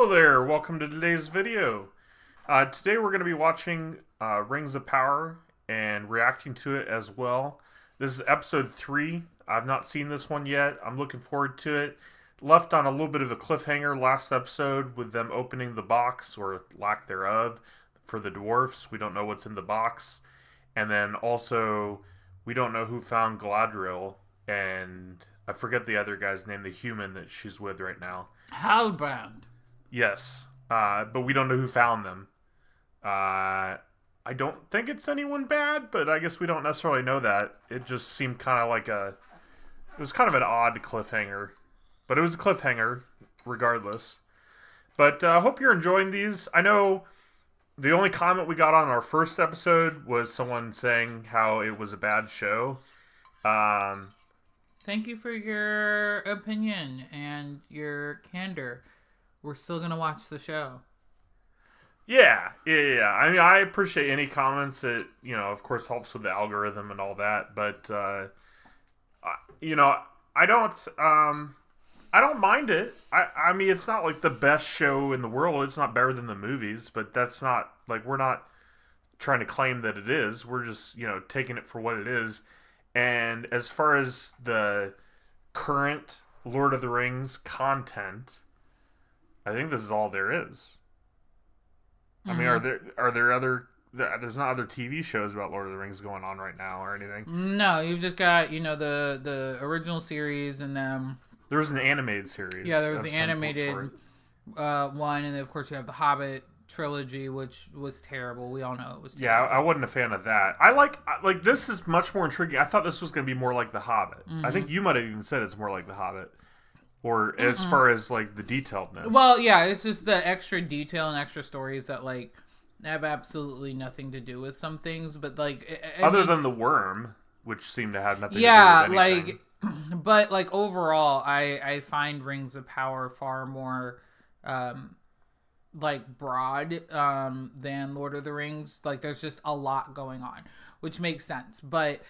Hello there, welcome to today's video. Today we're going to be watching Rings of Power and reacting to it as well. This is episode 3. I've not seen this one yet. I'm looking forward to it. Left on a little bit of a cliffhanger last episode with them opening the box, or lack thereof, for the dwarfs. We don't know what's in the box. And then also, we don't know who found Galadriel, and I forget the other guy's name, the human that she's with right now. Halbrand. Yes, but we don't know who found them. I don't think it's anyone bad, but I guess we don't necessarily know that. It just seemed kind of like it was kind of an odd cliffhanger. But it was a cliffhanger, regardless. But I hope you're enjoying these. I know the only comment we got on our first episode was someone saying how it was a bad show. Thank you for your opinion and your candor. We're still going to watch the show. Yeah. I mean, I appreciate any comments that, of course helps with the algorithm and all that. But, I don't mind it. I mean, it's not like the best show in the world. It's not better than the movies, but that's not, like, we're not trying to claim that it is. We're just, taking it for what it is. And as far as the current Lord of the Rings content, I think this is all there is. I mean, are there other? There's not other TV shows about Lord of the Rings going on right now or anything. No, you've just got the original series, and then there was an animated series. Yeah, there was the animated one, and then of course you have the Hobbit trilogy, which was terrible. We all know it was terrible. Yeah, I wasn't a fan of that. I like this is much more intriguing. I thought this was going to be more like the Hobbit. I think you might have even said it's more like the Hobbit. Or as far as, like, the detailedness. Well, yeah, it's just the extra detail and extra stories that, like, have absolutely nothing to do with some things. But, like... Other than the worm, which seemed to have nothing to do with anything. But, like, overall, I find Rings of Power far more, like, broad than Lord of the Rings. Like, there's just a lot going on, which makes sense. But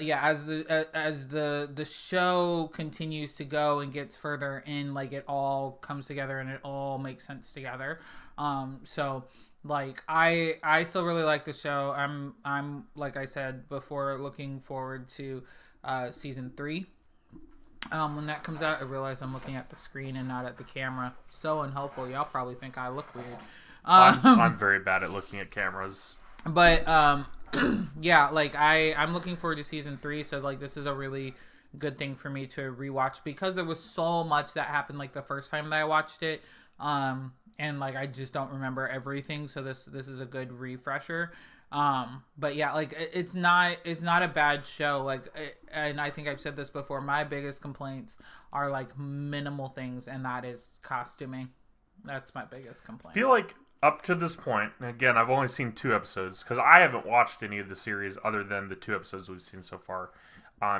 yeah, as the show continues to go and gets further in, like, it all comes together and it all makes sense together. So like I still really like the show. I'm like I said before, looking forward to season 3. When that comes out, I realize I'm looking at the screen and not at the camera. So unhelpful. Y'all probably think I look weird. I'm very bad at looking at cameras. But yeah, like I'm looking forward to season 3, so like this is a really good thing for me to rewatch, because there was so much that happened like the first time that I watched it, and like I just don't remember everything, so this is a good refresher. But yeah, like it's not a bad show, like, and I think I've said this before, my biggest complaints are like minimal things, and that is costuming. That's my biggest complaint. I feel like up to this point, and again, I've only seen 2 episodes, because I haven't watched any of the series other than the 2 episodes we've seen so far.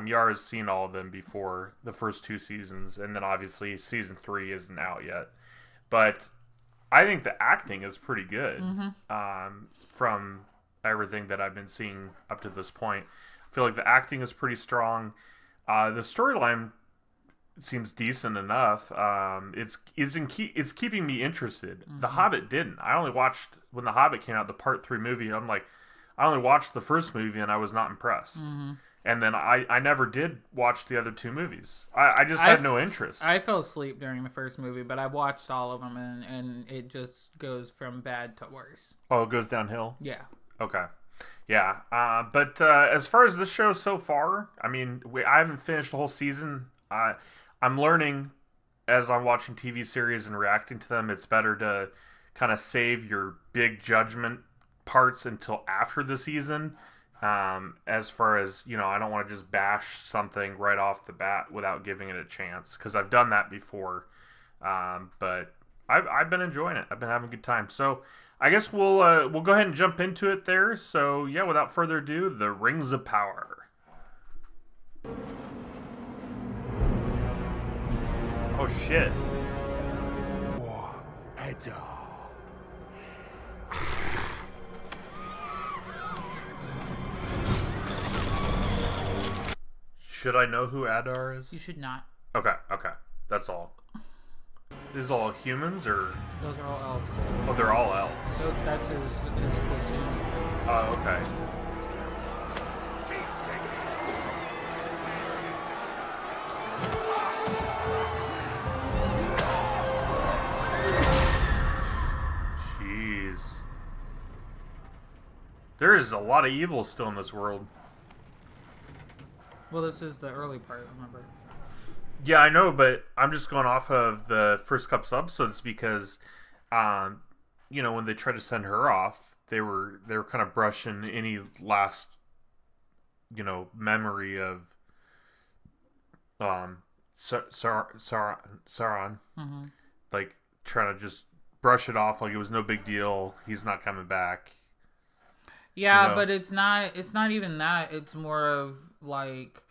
Yara's seen all of them before the first 2 seasons, and then obviously season 3 isn't out yet. But I think the acting is pretty good from everything that I've been seeing up to this point. I feel like the acting is pretty strong. The storyline seems decent enough. It's keeping me interested. The Hobbit didn't. I only watched when the Hobbit came out, the part 3 movie. I'm like, I only watched the first movie and I was not impressed. And then I never did watch the other 2 movies. I just had no interest. I fell asleep during the first movie, but I watched all of them, and it just goes from bad to worse. Oh, it goes downhill? Yeah. Okay. Yeah. But as far as this show so far, I mean, I haven't finished the whole season. I'm learning as I'm watching TV series and reacting to them, it's better to kind of save your big judgment parts until after the season. As far as, I don't want to just bash something right off the bat without giving it a chance, because I've done that before. But I've been enjoying it. I've been having a good time. So I guess we'll go ahead and jump into it there. So yeah, without further ado, the Rings of Power. Oh shit. Should I know who Adar is? You should not. Okay. That's all. Is all humans or? Those are all elves. Oh, they're all elves. So that's his platoon. Oh, okay. Jeez. There is a lot of evil still in this world. Well, this is the early part, remember? Yeah, I know, but I'm just going off of the first couple episodes because, when they tried to send her off, they were kind of brushing any last, memory of, Sauron, like trying to just brush it off like it was no big deal. He's not coming back. Yeah, but it's not even that. It's more of like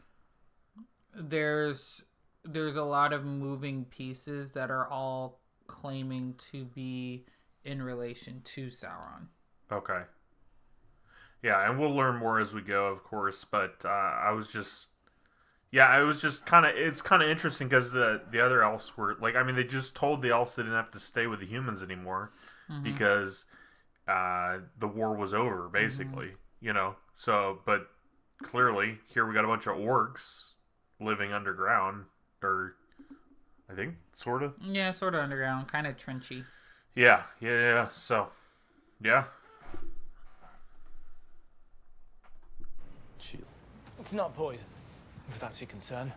there's a lot of moving pieces that are all claiming to be in relation to Sauron. Okay. Yeah, and we'll learn more as we go, of course, but it was just kind of, it's kind of interesting because the other elves were, like, I mean, they just told the elves they didn't have to stay with the humans anymore because the war was over, basically, so, but clearly, here we got a bunch of orcs living underground, or, I think, sort of? Yeah, sort of underground, kind of trenchy. Yeah, so, yeah. Shield. It's not poison, if that's your concern.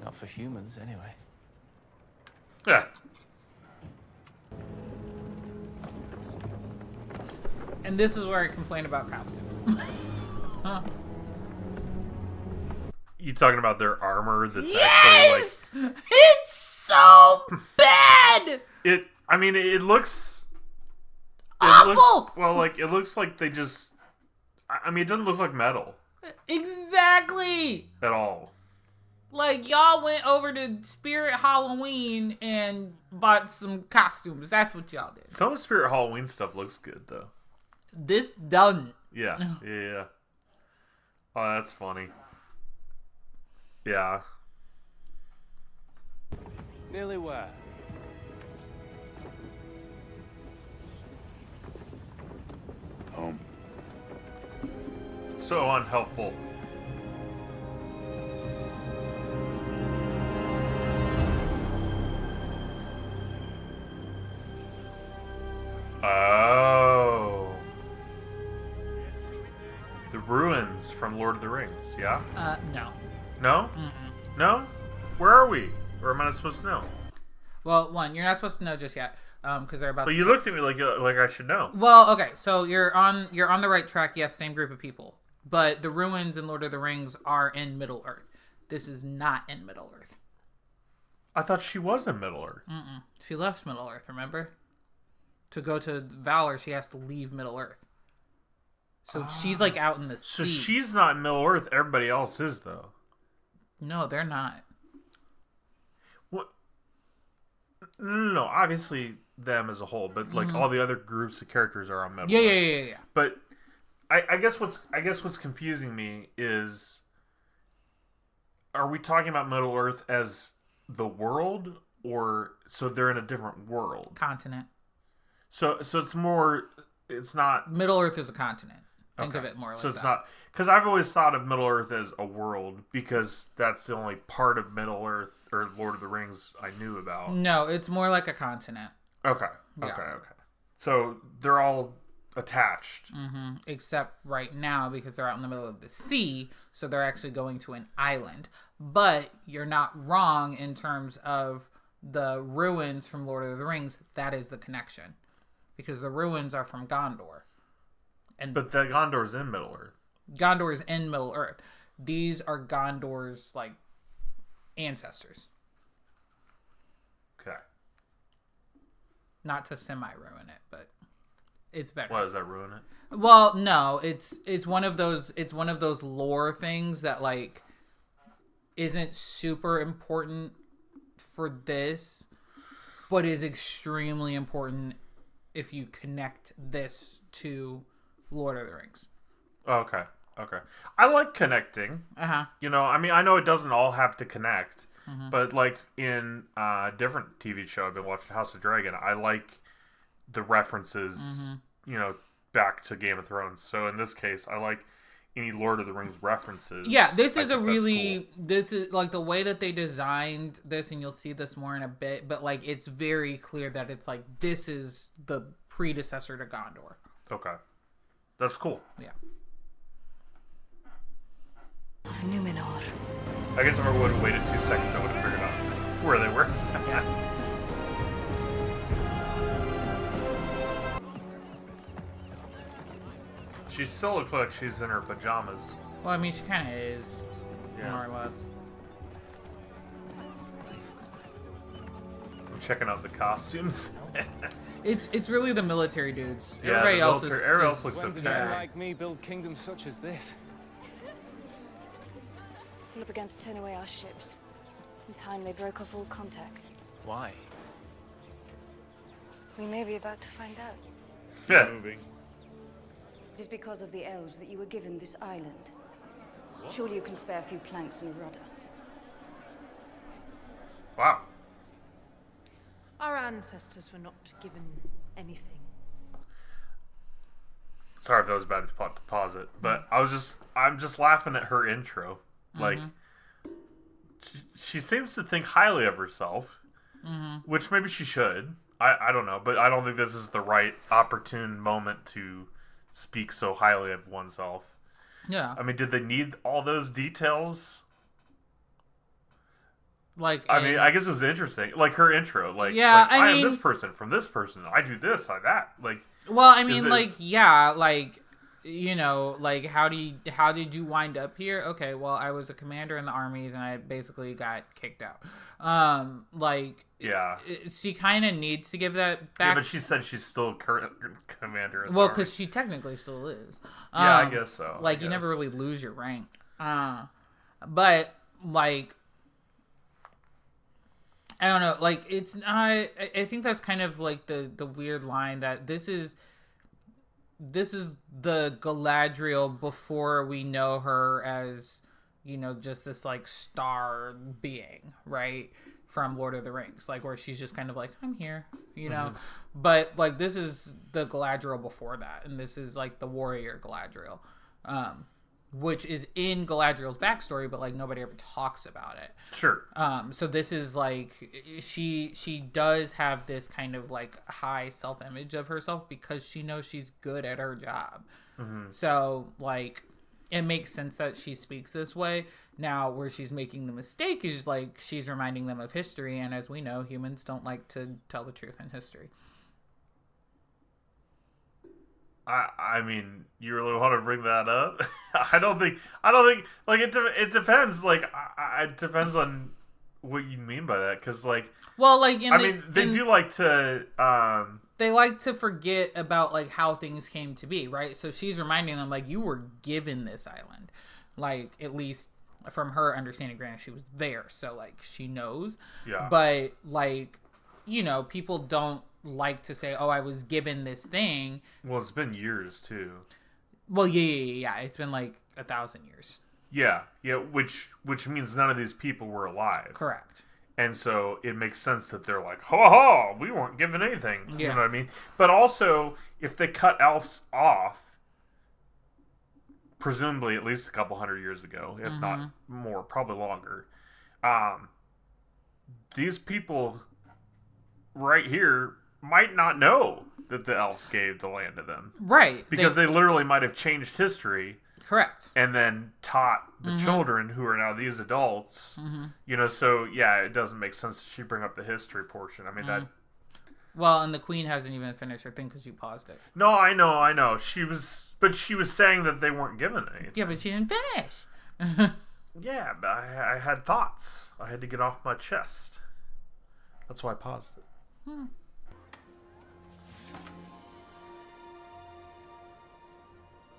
Not for humans, anyway. Yeah. And this is where I complain about costumes. Huh. You talking about their armor that's Yes! actually, like... It's so bad! It looks... Awful! It looks like they just... it doesn't look like metal. Exactly! At all. Like, y'all went over to Spirit Halloween and bought some costumes. That's what y'all did. Some of Spirit Halloween stuff looks good, though. This doesn't. Yeah. Oh, that's funny. Yeah. Nearly where? Home. So unhelpful. Oh. The ruins from Lord of the Rings, yeah? No. No? No? Where are we? Or am I not supposed to know? Well, one, you're not supposed to know just yet, because they're about But to... you looked at me like I should know. Well, okay, so you're on the right track. Yes, same group of people, but the ruins in Lord of the Rings are in Middle Earth. This is not in Middle Earth. I thought she was in Middle Earth. She left Middle Earth. Remember, to go to Valor, she has to leave Middle Earth. So she's like out in the So sea. she's not in Middle Earth. Everybody else is, though. No, they're not. What? No. Obviously, them as a whole, but like all the other groups of characters are on Middle Earth. Yeah. But I guess what's confusing me is, are we talking about Middle Earth as the world, or so they're in a different world? Continent. So it's more. It's not. Middle Earth is a continent. Think Okay. of it more like So it's that. not, because I've always thought of Middle Earth as a world, because that's the only part of Middle Earth or Lord of the Rings I knew about. No, it's more like a continent. Okay. Yeah. So they're all attached. Except right now because they're out in the middle of the sea, so they're actually going to an island. But you're not wrong in terms of the ruins from Lord of the Rings. That is the connection, because the ruins are from Gondor, and But the Gondor's in Middle Earth. Gondor is in Middle Earth. These are Gondor's like ancestors. Okay. Not to semi-ruin it, but it's better. Why does that ruin it? Well, no, it's one of those lore things that like isn't super important for this, but is extremely important if you connect this to Lord of the Rings. Okay. I like connecting. Uh-huh. I know it doesn't all have to connect, But like in a different TV show I've been watching, House of Dragon, I like the references, back to Game of Thrones. So in this case, I like any Lord of the Rings references. Yeah, this is I a think that's really cool. this is like the way that they designed this, and you'll see this more in a bit. But like, it's very clear that it's like this is the predecessor to Gondor. Okay, that's cool. Yeah. Of Numenor. I guess if I would have waited 2 seconds, I would have figured out where they were. She still looks like she's in her pajamas. Well, I mean, she kind of is, Yeah. more or less. I'm checking out the costumes. It's really the military dudes. Yeah, Everybody the else military- is. everybody else looks When okay. did men like me build kingdoms such as this? Philip began to turn away our ships. In time, they broke off all contacts. Why? We may be about to find out. Yeah. Moving. It is because of the elves that you were given this island. Surely you can spare a few planks and a rudder. Wow. Our ancestors were not given anything. Sorry if that was bad to pause it, but I'm just laughing at her intro. Like, she seems to think highly of herself, which maybe she should. I don't know, but I don't think this is the right opportune moment to speak so highly of oneself. Yeah. I mean, did they need all those details? Like, I mean, I guess it was interesting. Like her intro, Yeah, like, I am mean- this person from this person. I do this, I that. Like, well, I is mean, it- like, yeah, like, like, how did you wind up here? Okay, well, I was a commander in the armies, and I basically got kicked out. Like, yeah. she kind of needs to give that Yeah, back. but she said she's still current commander. In the Well, army. because she technically still is. Yeah, I guess so. Like, I you never guess. really lose your rank. But, like, I don't know. Like, it's not... I think that's kind of, like, the weird line that this is the Galadriel before we know her as, just this, like, star being, right? From Lord of the Rings. Like, where she's just kind of like, I'm here, But, like, this is the Galadriel before that. And this is, like, the warrior Galadriel. Which is in Galadriel's backstory, but, like, nobody ever talks about it. Sure. So this is like she does have this kind of like high self-image of herself because she knows she's good at her job. So like it makes sense that she speaks this way. Now where she's making the mistake is like she's reminding them of history, and as we know, humans don't like to tell the truth in history. I mean, you really want to bring that up? I don't think like it depends. Like it depends on what you mean by that, because like Well, like they do like to they like to forget about like how things came to be, right? So she's reminding them like you were given this island, like at least from her understanding. Granted, she was there, so like she knows. Yeah. But like people don't like to say, "Oh, I was given this thing." well, it's been years too. Well, yeah. It's been like 1,000 years. Yeah, which means none of these people were alive. Correct. And so it makes sense that they're like, ha ha, we weren't given anything. You Yeah. know what I mean? But also, if they cut elves off, presumably at least a couple hundred years ago, if not more, probably longer, these people right here might not know that the elves gave the land to them. Right. Because they literally might have changed history correct. and then taught the children who are now these adults. So yeah, it doesn't make sense that she bring up the history portion. I mean that. Well, and the queen hasn't even finished her thing because you paused it. No, I know. She was saying that they weren't given anything. Yeah, but she didn't finish. Yeah, but I had thoughts. I had to get off my chest. That's why I paused it.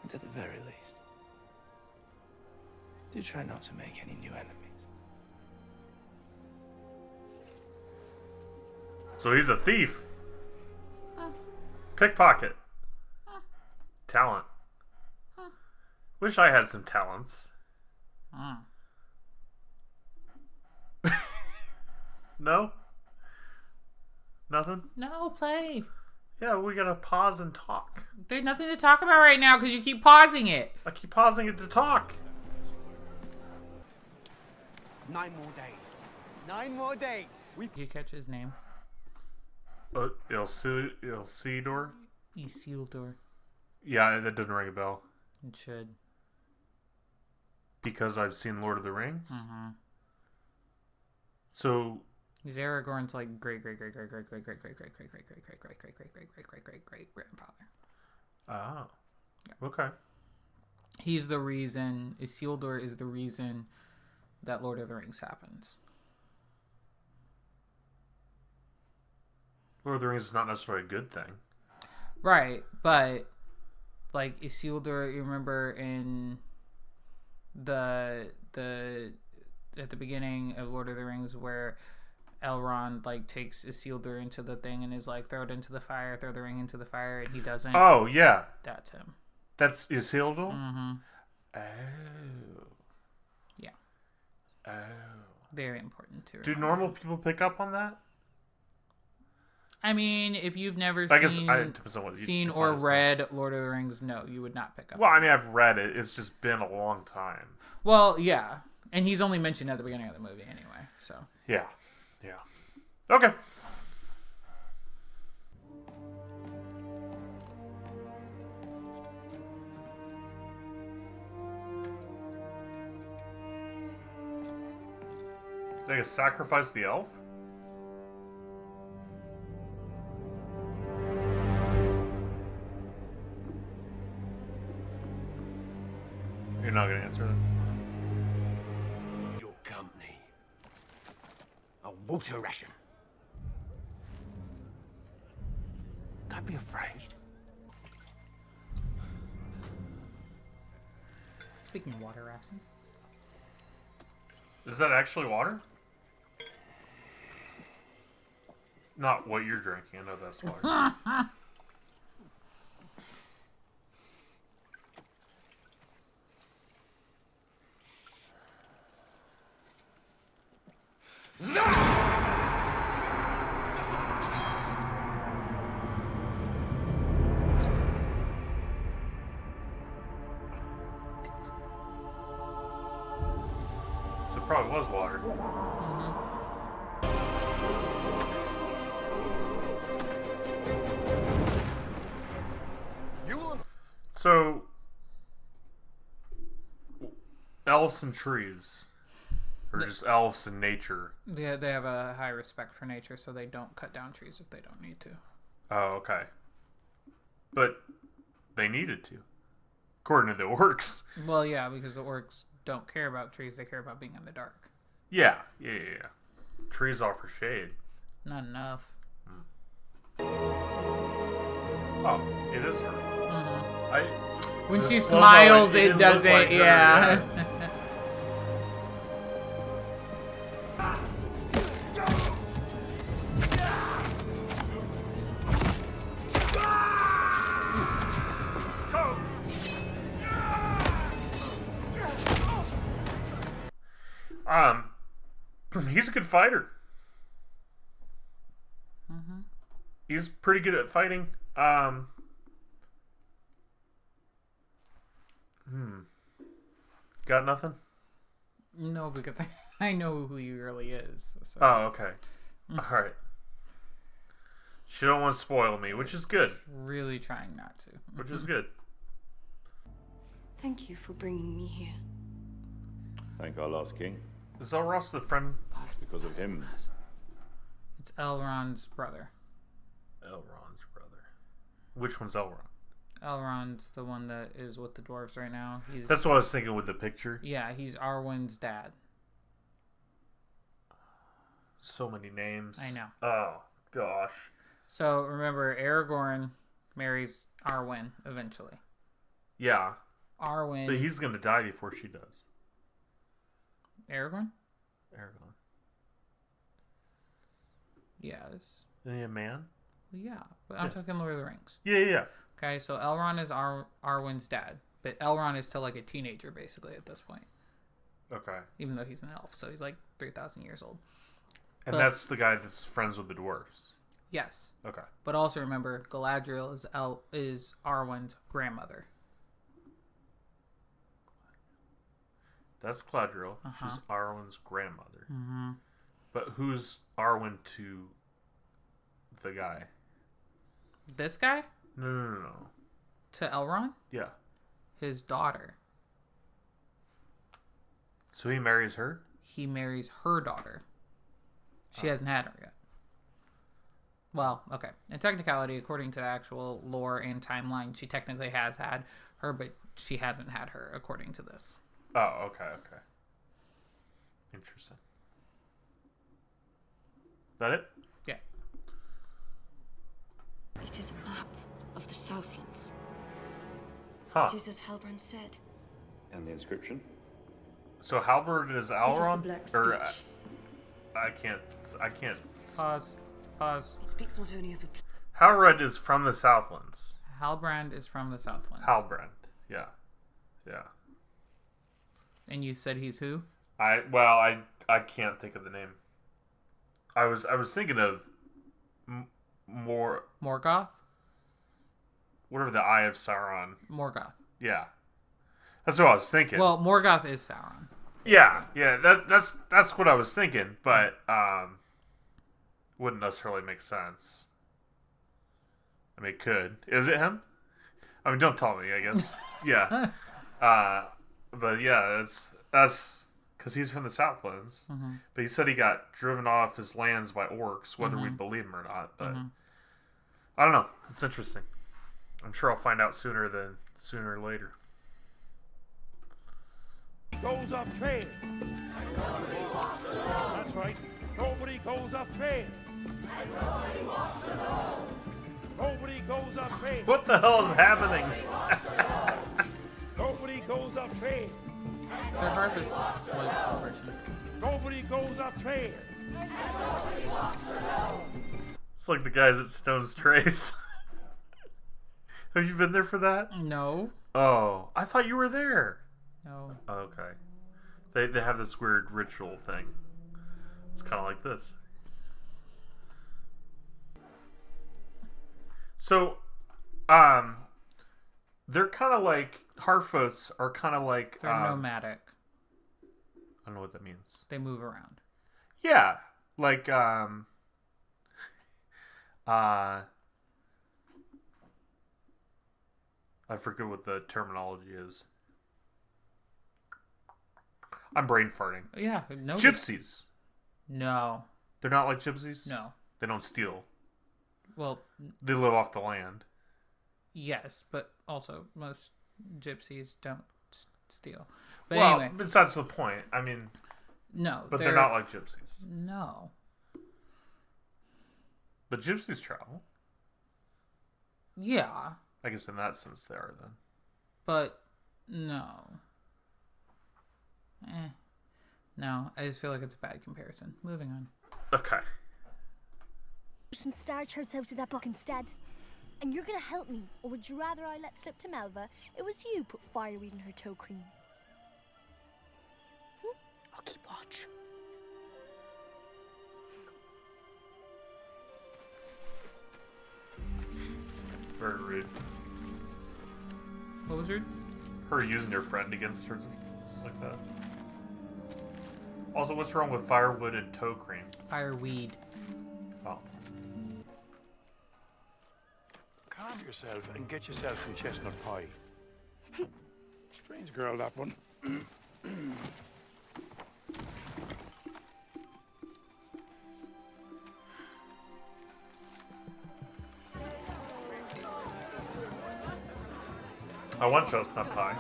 And at the very least, do try not to make any new enemies. So he's a thief. Pickpocket. Talent. Wish I had some talents. No? Nothing? No, play. Yeah, we gotta pause and talk. There's nothing to talk about right now because you keep pausing it. I keep pausing it to talk. 9 more days. 9 more days. Did you catch his name? Isildur? Isildur. Yeah, that doesn't ring a bell. It should. Because I've seen Lord of the Rings? Mm-hmm. So... He's Aragorn's like great grandfather. Ah. Okay. He's the reason. Isildur is the reason that Lord of the Rings happens. Lord of the Rings is not necessarily a good thing. Right, but like Isildur, you remember in the at the beginning of Lord of the Rings where Elrond like takes Isildur into the thing and is like, throw it into the fire, throw the ring into the fire, and he doesn't. Oh, yeah. That's him. That's Isildur? Mm-hmm. Oh. Yeah. Oh. Very important too. Do normal people pick up on that? I mean, if you've never I guess seen, it depends on what you seen define or as read Lord of the Rings, no, you would not pick up. Well, on I mean, I've read it. It's just been a long time. Well, yeah. And he's only mentioned at the beginning of the movie anyway, so. Yeah. Yeah. Okay. They sacrifice the elf? You're not going to answer that? Your company. A water ration. Don't be afraid. Speaking of water ration. Is that actually water? Not what you're drinking. I know that's water. So it probably was water. So, elves and trees, or just elves in nature. They have a high respect for nature, so they don't cut down trees if they don't need to. Oh, okay. But they needed to, according to the orcs. Well, yeah, because the orcs don't care about trees; they care about being in the dark. Yeah. Trees offer shade. Not enough. Oh, it is her. When she Well, smiles, no, it didn't look doesn't. like her, Yeah. He's a good fighter. He's pretty good at fighting. Got nothing? No, because I know who he really is. So. Oh, okay. All right. She don't want to spoil me, which is good. Really trying not to. Which is good. Thank you for bringing me here. Thank our last king. Is Elros the friend? Because of him. It's Elrond's brother. Elrond's brother. Which one's Elrond? Elrond's the one that is with the dwarves right now. That's what I was thinking with the picture. Yeah, he's Arwen's dad. So many names. I know. Oh, gosh. So remember, Aragorn marries Arwen eventually. Yeah. Arwen. But he's going to die before she does. Aragorn? Aragorn. Yes. Isn't he a man? Well, yeah, but I'm talking Lord of the Rings. Yeah. Okay, so Elrond is Arwen's dad, but Elrond is still like a teenager basically at this point, Okay. even though he's an elf, so he's like 3,000 years old. And But- that's the guy that's friends with the dwarves. Yes. Okay. But also remember, Galadriel is Arwen's grandmother. That's Galadriel. Uh-huh. She's Arwen's grandmother. Mm-hmm. But who's Arwen to the guy? This guy? No. To Elrond? Yeah. His daughter. So he marries her? He marries her daughter. She hasn't had her yet. Well, okay. In technicality, according to the actual lore and timeline, she technically has had her, but she hasn't had her, according to this. Oh, okay. Interesting. That it? Yeah. It is a map of the Southlands. Huh. It is as Halbrand said. And the inscription? So Halberd is It Elrond? is the Black Or Speech. I can't. Pause. It speaks not only of a Halred is from the Southlands. Halbrand is from the Southlands. Halbrand. Yeah. And you said he's who? I can't think of the name. I was thinking of more Morgoth? whatever, the Eye of Sauron. Morgoth. Yeah. That's what I was thinking. Well, Morgoth is Sauron. Yeah, that's what I was thinking, but wouldn't necessarily make sense. I mean, it could. Is it him? I mean, don't tell me, I guess. Yeah. But yeah, that's because he's from the Southlands. Mm-hmm. But he said he got driven off his lands by orcs, whether we believe him or not. But I don't know. It's interesting. I'm sure I'll find out sooner or later. Goes off trail. That's right. Nobody goes off trail. Nobody goes off trail. What the hell is happening? Nobody goes off trail. It's their harvest celebration. Nobody goes off trail. It's like the guys at Stone's Trace. Have you been there for that? No. Oh, I thought you were there. No. Oh, okay. They have this weird ritual thing. It's kind of like this. So, they're kind of like Harfoots are kind of like They're nomadic. I don't know what that means. They move around. Yeah, like I forget what the terminology is. I'm brain farting. Yeah. No. Gypsies. No. They're not like gypsies? No. They don't steal. Well, They live off the land. yes, but also most gypsies don't steal. But Well, anyway, besides the point. I mean, no. but they're not like gypsies. No. But gypsies travel. Yeah, I guess in that sense they are then. but no. No, I just feel like it's a bad comparison. Moving on. Okay. Some star charts out of that book instead. And you're gonna help me, or would you rather I let slip to Melva? It was you put fireweed in her toe cream. I'll keep watch. Very rude. What was rude? Her using your friend against her like that. Also, what's wrong with firewood and toe cream? Fireweed. Oh. Calm yourself and get yourself some chestnut pie. Strange girl, that one. I want chestnut pie.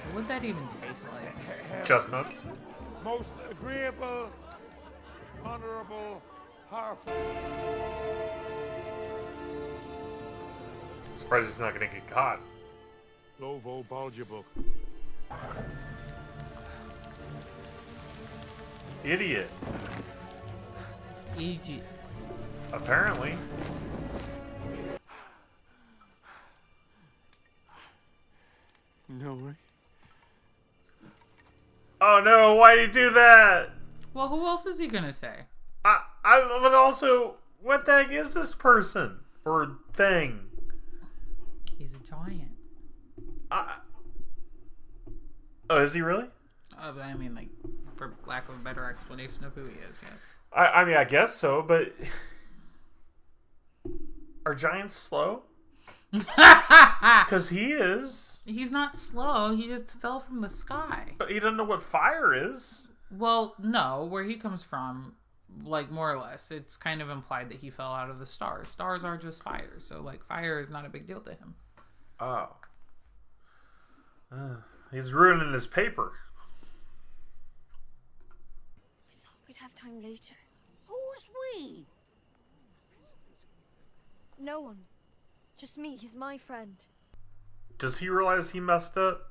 What would that even taste like? Chestnuts. Most agreeable, honorable, Harfoot. Surprised he's not gonna get caught. Lovo Book. Idiot. E.G. Apparently. No way. Oh no, why did he do that? Well, who else is he gonna say? But also, what the heck is this person? Or thing? He's a giant. Oh, is he really? I mean, like, for lack of a better explanation of who he is, yes. I mean, I guess so, but... Are giants slow? Because he is. He's not slow. He just fell from the sky. But he doesn't know what fire is. Well, no. Where he comes from, like, more or less, it's kind of implied that he fell out of the stars. Stars are just fire. So, like, fire is not a big deal to him. Oh. He's ruining his paper. I thought we'd have time later. Who's we? No one. Just me. He's my friend. Does he realize he messed up?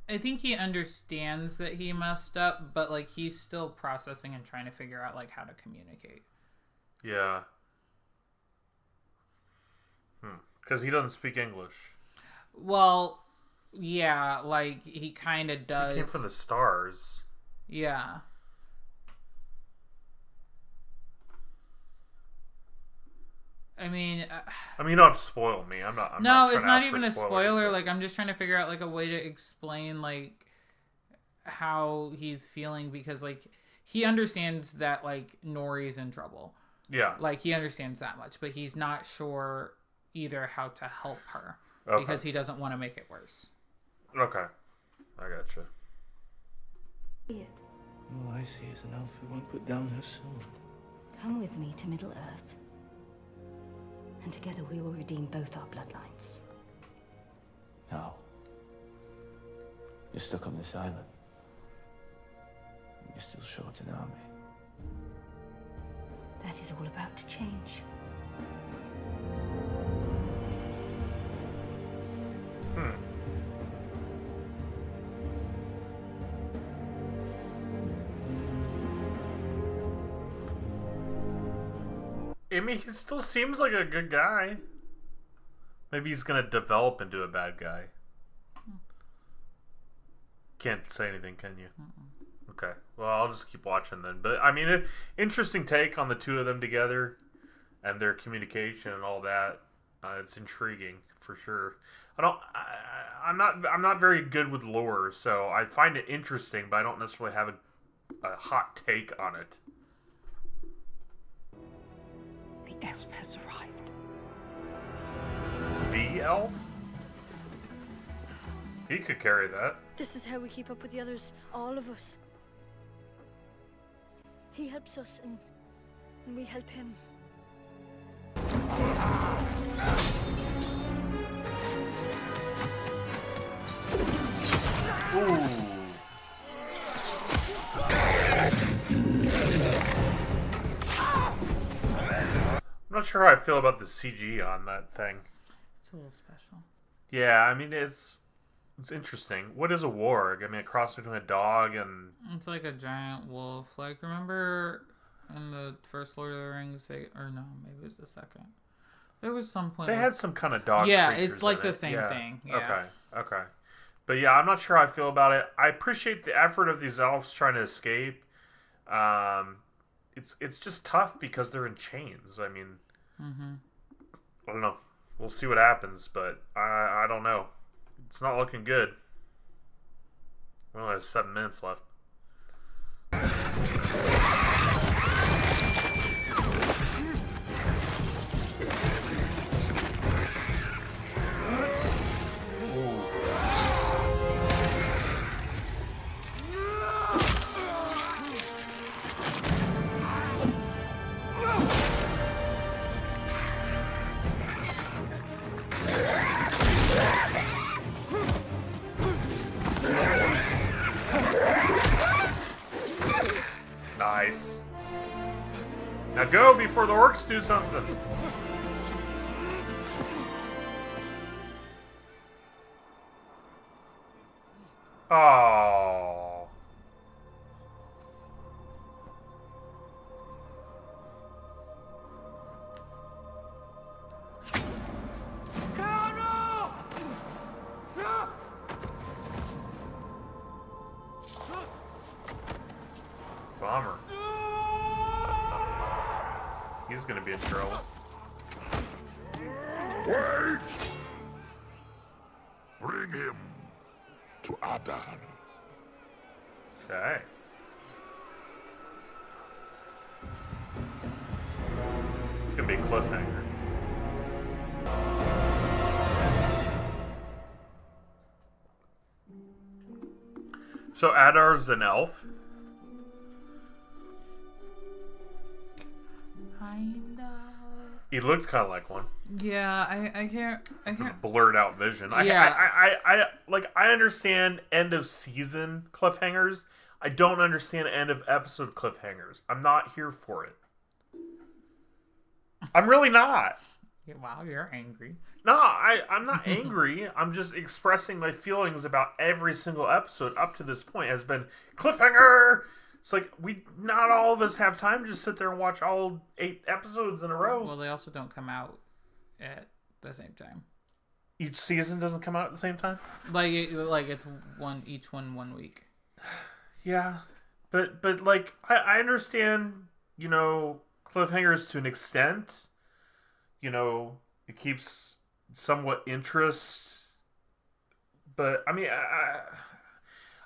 I think he understands that he messed up, but, like, he's still processing and trying to figure out, like, how to communicate. Yeah. Because he doesn't speak English. Well, yeah, like, he kind of does. He came from the stars. Yeah. I mean, you don't have to spoil me. I'm not. no, trying it's to not ask for even a spoilers, spoiler. but- Like, I'm just trying to figure out, like, a way to explain, like, how he's feeling, because, like, he understands that, like, Nori's in trouble. Yeah. Like, he understands that much, but he's not sure either how to help her because he doesn't want to make it worse. Okay. I gotcha. All I see is an elf who won't put down her sword. Come with me to Middle-earth. And together we will redeem both our bloodlines. No. You're stuck on this island. You're still short an army. That is all about to change. I mean, he still seems like a good guy. Maybe he's gonna develop into a bad guy. Can't say anything, can you? Okay. Well, I'll just keep watching then. But I mean, interesting take on the two of them together and their communication and all that. It's intriguing for sure. I'm not very good with lore, so I find it interesting, but I don't necessarily have a hot take on it. The elf has arrived. The elf? He could carry that. This is how we keep up with the others, all of us. He helps us, and we help him. Ooh. I'm not sure how I feel about the CG on that thing. It's a little special. Yeah, I mean, it's interesting. What is a warg? I mean, a cross between a dog and... It's like a giant wolf. Like, remember in the first Lord of the Rings, or no, maybe it was the second. There was some point... They had some kind of dog Yeah, creatures it's like in the it. same thing. Yeah. Okay. But yeah, I'm not sure how I feel about it. I appreciate the effort of these elves trying to escape. It's just tough because they're in chains. I mean, I don't know. We'll see what happens, but I don't know. It's not looking good. We only have 7 minutes left. Nice. Now go before the orcs do something. Oh. Bummer. He's gonna be in trouble. Wait! Bring him to Adan. Okay. It's gonna be a cliffhanger. So Adar's an elf. Kind of. He looked kind of like one. Yeah, I can't. Blurred out vision. Yeah. I understand end of season cliffhangers. I don't understand end of episode cliffhangers. I'm not here for it. I'm really not. Wow, you're angry. No, I'm not angry. I'm just expressing my feelings about every single episode up to this point has been cliffhanger. It's like not all of us have time to just sit there and watch all 8 episodes in a row. Well, they also don't come out at the same time. Each season doesn't come out at the same time? Like it's each one 1 week. Yeah. But like I understand, cliffhangers to an extent. It keeps somewhat interest. But I mean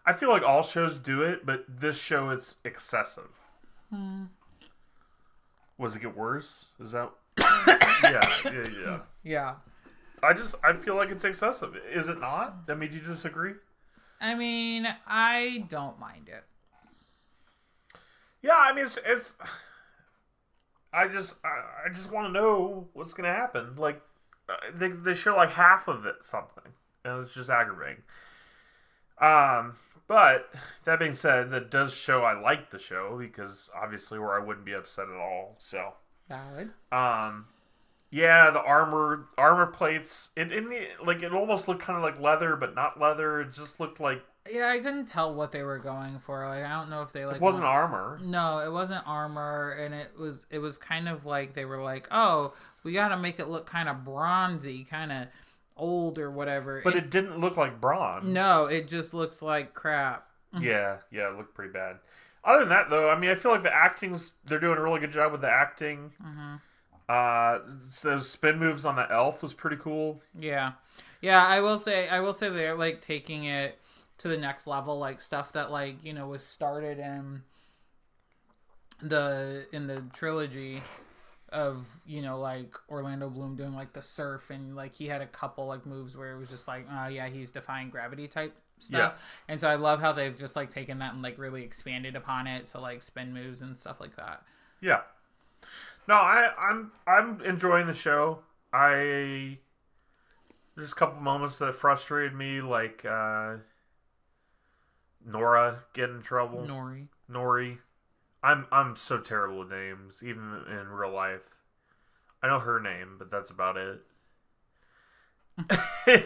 I feel like all shows do it, but this show it's excessive. Was it get worse? Is that Yeah. Yeah. I feel like it's excessive. Is it not? I mean, do you disagree? I mean, I don't mind it. Yeah, I mean, it's I just want to know what's gonna happen. Like, they show like half of it something, and it's just aggravating. But that being said, that does show I like the show because obviously, or I wouldn't be upset at all. So valid. Yeah, the armor plates. It almost looked kind of like leather, but not leather. It just looked like. Yeah, I couldn't tell what they were going for. Like, I don't know if they It wasn't armor. No, it wasn't armor, and it was kind of like they were like, oh, we got to make it look kind of bronzy, kind of old or whatever. But it didn't look like bronze. No, it just looks like crap. Yeah, it looked pretty bad. Other than that, though, I mean, I feel like they're doing a really good job with the acting. Those spin moves on the elf was pretty cool. Yeah, I will say they're like taking it to the next level, like stuff that was started in the trilogy of like Orlando Bloom doing like the surf, and like he had a couple like moves where it was just like, oh yeah, he's defying gravity type stuff. Yeah. And so I love how they've just like taken that and like really expanded upon it, so like spin moves and stuff like that. Yeah. No, I'm enjoying the show. There's a couple moments that frustrated me, like Nora getting in trouble. Nori. I'm so terrible with names, even in real life. I know her name, but that's about it. There's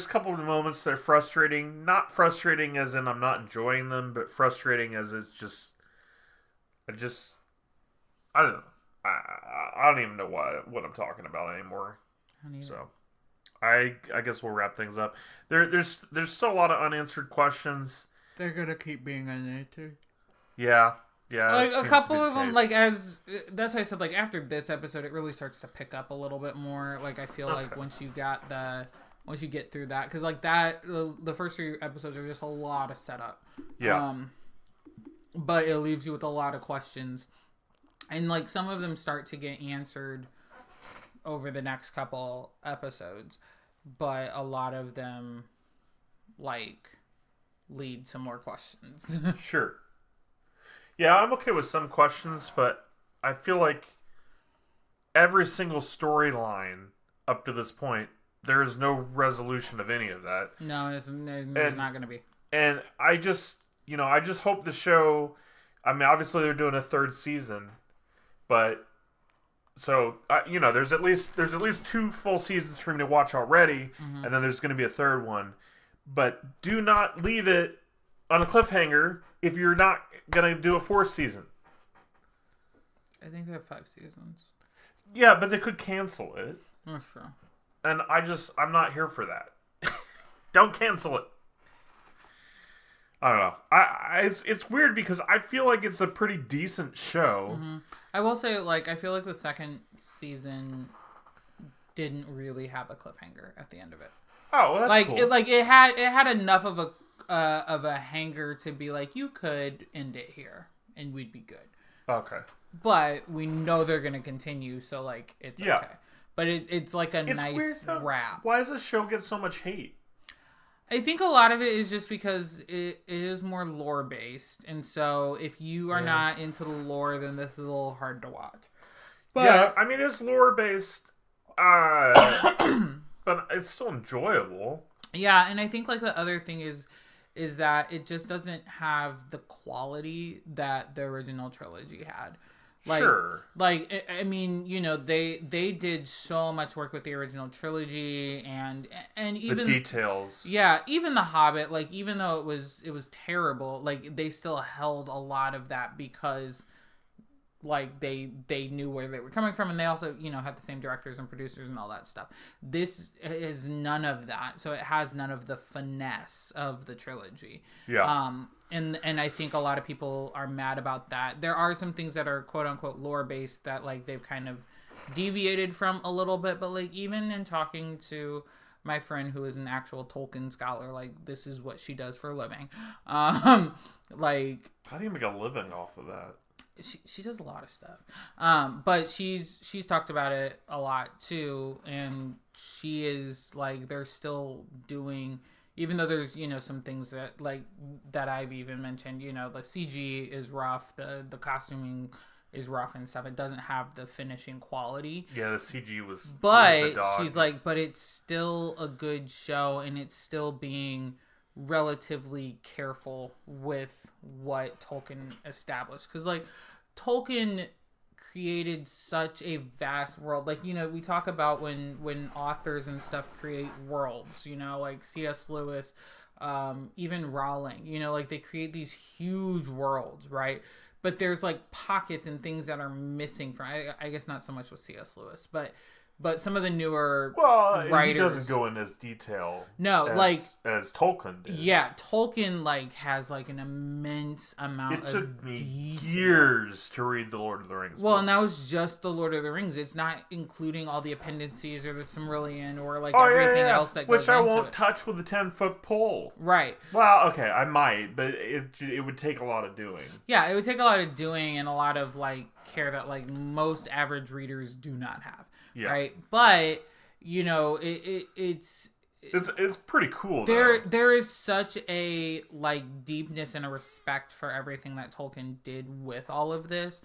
a couple of moments that are frustrating. Not frustrating as in I'm not enjoying them, but frustrating as it's just... I don't know. I don't even know what I'm talking about anymore. So, I guess we'll wrap things up. There's still a lot of unanswered questions. They're gonna keep being unanswered. Yeah. Like a couple of them, like that's why I said like after this episode, it really starts to pick up a little bit more. Like I feel like once you get through that, because like that the first 3 episodes are just a lot of setup. Yeah. But it leaves you with a lot of questions. And, like, some of them start to get answered over the next couple episodes. But a lot of them, like, lead to more questions. Sure. Yeah, I'm okay with some questions, but I feel like every single storyline up to this point, there is no resolution of any of that. No, there's not going to be. And I just hope the show... I mean, obviously they're doing a 3rd season, but... So, there's at least 2 full seasons for me to watch already, and then there's going to be a 3rd one. But do not leave it on a cliffhanger if you're not going to do a 4th season. I think they have 5 seasons. Yeah, but they could cancel it. That's true. And I'm not here for that. Don't cancel it. I don't know. It's weird because I feel like it's a pretty decent show. I will say, like, I feel like the second season didn't really have a cliffhanger at the end of it. Oh, well, that's like cool. it had enough of a hanger to be like, you could end it here and we'd be good. Okay. But we know they're gonna continue, so like it's okay. But it's like a nice weird, though. wrap. Why does this show get so much hate? I think a lot of it is just because it is more lore based, and so if you are not into the lore, then this is a little hard to watch. But, yeah, I mean it's lore based, but it's still enjoyable. Yeah, and I think like the other thing is that it just doesn't have the quality that the original trilogy had. Like, sure. Like, I mean, you know, they did so much work with the original trilogy and even the details. Yeah, even The Hobbit, like, even though it was terrible, like, they still held a lot of that because, like, they knew where they were coming from, and they also, you know, had the same directors and producers and all that stuff. This is none of that, so it has none of the finesse of the trilogy. Yeah. And I think a lot of people are mad about that. There are some things that are quote unquote lore based that like they've kind of deviated from a little bit, but like even in talking to my friend who is an actual Tolkien scholar, like this is what she does for a living. Like, how do you make a living off of that? She does a lot of stuff. But she's talked about it a lot too, and she is like they're still doing, even though there's, you know, some things that like that I've even mentioned, you know, the CG is rough, the costuming is rough and stuff. It doesn't have the finishing quality. Yeah, the CG was. But she's like, but it's still a good show, and it's still being relatively careful with what Tolkien established, because like Tolkien created such a vast world. Like, you know, we talk about when authors and stuff create worlds, you know, like C.S. Lewis, even Rowling, you know, like they create these huge worlds, right? But there's like pockets and things that are missing from, I guess not so much with C.S. Lewis, but some of the newer writers, he doesn't go in as detail. No, as Tolkien did. Yeah, Tolkien like has like an immense amount. It took me years to read the Lord of the Rings. Well, books. And that was just the Lord of the Rings. It's not including all the appendices or the Silmarillion or like everything else that goes into it. Which I won't touch with a 10-foot pole. Right. Well, okay, I might, but it would take a lot of doing. Yeah, it would take a lot of doing and a lot of like care that like most average readers do not have. Yeah. Right, but you know, it's pretty cool. There is such a like deepness and a respect for everything that Tolkien did with all of this.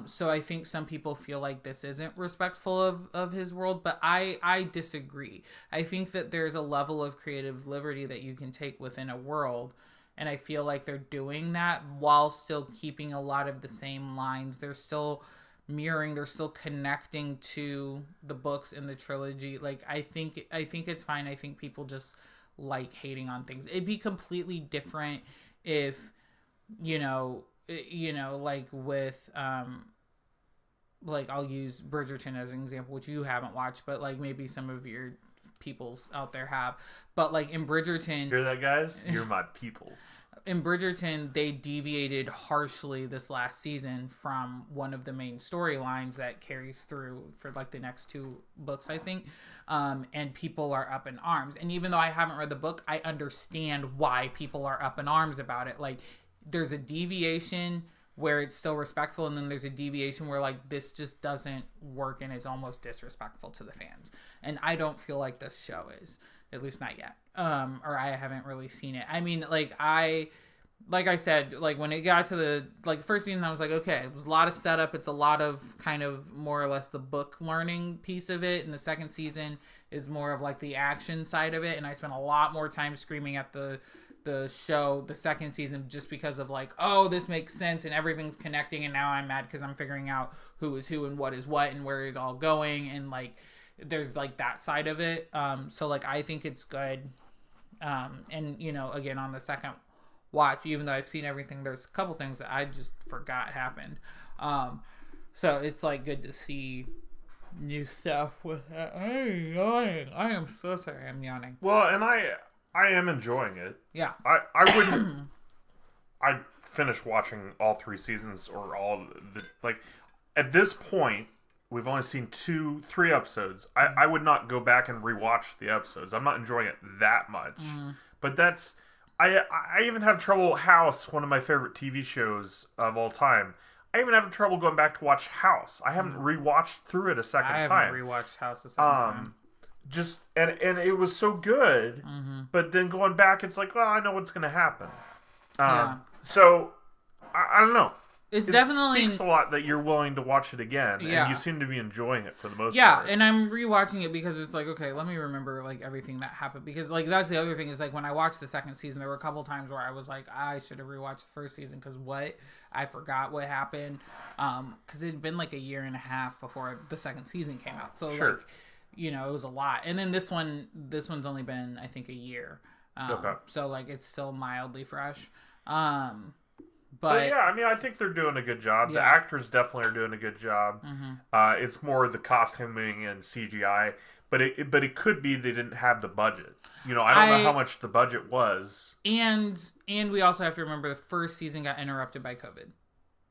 So I think some people feel like this isn't respectful of his world, but I disagree. I think that there's a level of creative liberty that you can take within a world, and I feel like they're doing that while still keeping a lot of the same lines. They're still mirroring, they're still connecting to the books in the trilogy. Like I think it's fine. I think people just like hating on things. It'd be completely different if you know like with like I'll use Bridgerton as an example, which you haven't watched, but like maybe some of your peoples out there have. But like in Bridgerton, hear that, guys? You're my peoples. In Bridgerton, they deviated harshly this last season from one of the main storylines that carries through for like the next 2 books, I think. And people are up in arms. And even though I haven't read the book, I understand why people are up in arms about it. Like, there's a deviation where it's still respectful, and then there's a deviation where like this just doesn't work and is almost disrespectful to the fans. And I don't feel like this show is. At least not yet. Or I haven't really seen it. I mean, like I said, like when it got to the first season, I was like, okay, it was a lot of setup. It's a lot of kind of more or less the book learning piece of it. And the second season is more of like the action side of it. And I spent a lot more time screaming at the show, the second season, just because of like, oh, this makes sense and everything's connecting. And now I'm mad because I'm figuring out who is who and what is what and where is all going. And like, there's like that side of it. So like I think it's good. And you know, again, on the second watch, even though I've seen everything, there's a couple things that I just forgot happened. So it's like good to see new stuff with that. I'm yawning. I am so sorry. I'm yawning. Well, and I am enjoying it. Yeah. I wouldn't. I'd finish watching all 3 seasons or all the like. At this point, we've only seen 3 episodes. I would not go back and rewatch the episodes. I'm not enjoying it that much. But that's. I even have trouble. House, one of my favorite TV shows of all time. I even have trouble going back to watch House. I haven't rewatched through it a second time. I haven't rewatched House a second time. Just and it was so good, but then going back, it's like, well, I know what's going to happen. So I don't know. It definitely speaks a lot that you're willing to watch it again, and you seem to be enjoying it for the most part. Yeah, and I'm rewatching it because it's like, okay, let me remember like everything that happened, because like that's the other thing is like when I watched the second season, there were a couple times where I was like, I should have rewatched the first season because I forgot what happened, because it had been like a year and a half before the second season came out, so like, you know, it was a lot. And then this one's only been I think a year, so like it's still mildly fresh. But yeah, I mean, I think they're doing a good job. Yeah. The actors definitely are doing a good job. It's more the costuming and CGI, but it could be they didn't have the budget. You know, I don't know how much the budget was. And we also have to remember the first season got interrupted by COVID.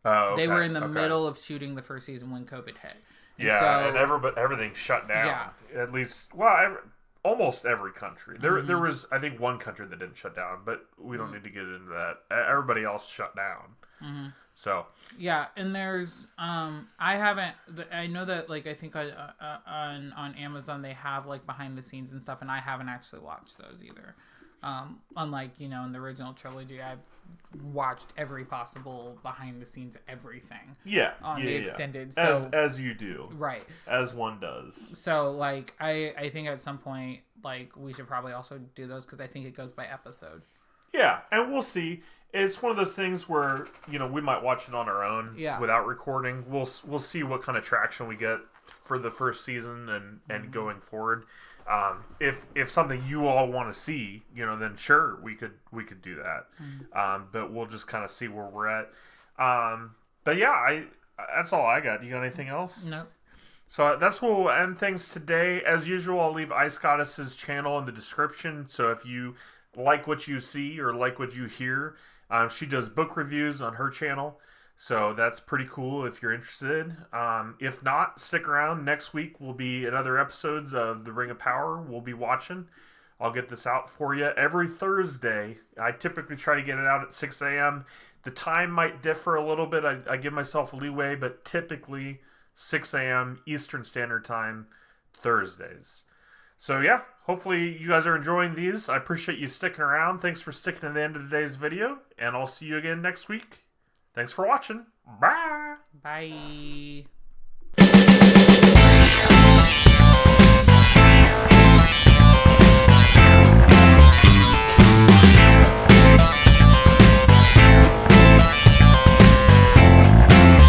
Oh, okay. They were in the middle of shooting the first season when COVID hit. And everything shut down. Yeah. At least, well, almost every country. There was, I think, one country that didn't shut down, but we don't need to get into that. Everybody else shut down. So yeah, and there's I know that like I think on Amazon they have like behind the scenes and stuff, and I haven't actually watched those either. Unlike, you know, in the original trilogy, I've watched every possible behind the scenes everything. On the extended. So, as you do. Right. As one does. So like I think at some point like we should probably also do those because I think it goes by episode. Yeah, and we'll see. It's one of those things where, you know, we might watch it on our own without recording. We'll see what kind of traction we get for the first season and going forward. If something you all want to see, you know, then sure, we could do that. But we'll just kind of see where we're at. But yeah, that's all I got. You got anything else? No. So that's where we'll end things today. As usual, I'll leave Ice Goddess's channel in the description. So if you like what you see or like what you hear, she does book reviews on her channel. So that's pretty cool if you're interested. If not, stick around. Next week will be another episode of The Ring of Power we'll be watching. I'll get this out for you every Thursday. I typically try to get it out at 6 a.m. The time might differ a little bit. I give myself leeway, but typically 6 a.m. Eastern Standard Time, Thursdays. So yeah, hopefully you guys are enjoying these. I appreciate you sticking around. Thanks for sticking to the end of today's video, and I'll see you again next week. Thanks for watching. Bye. Bye.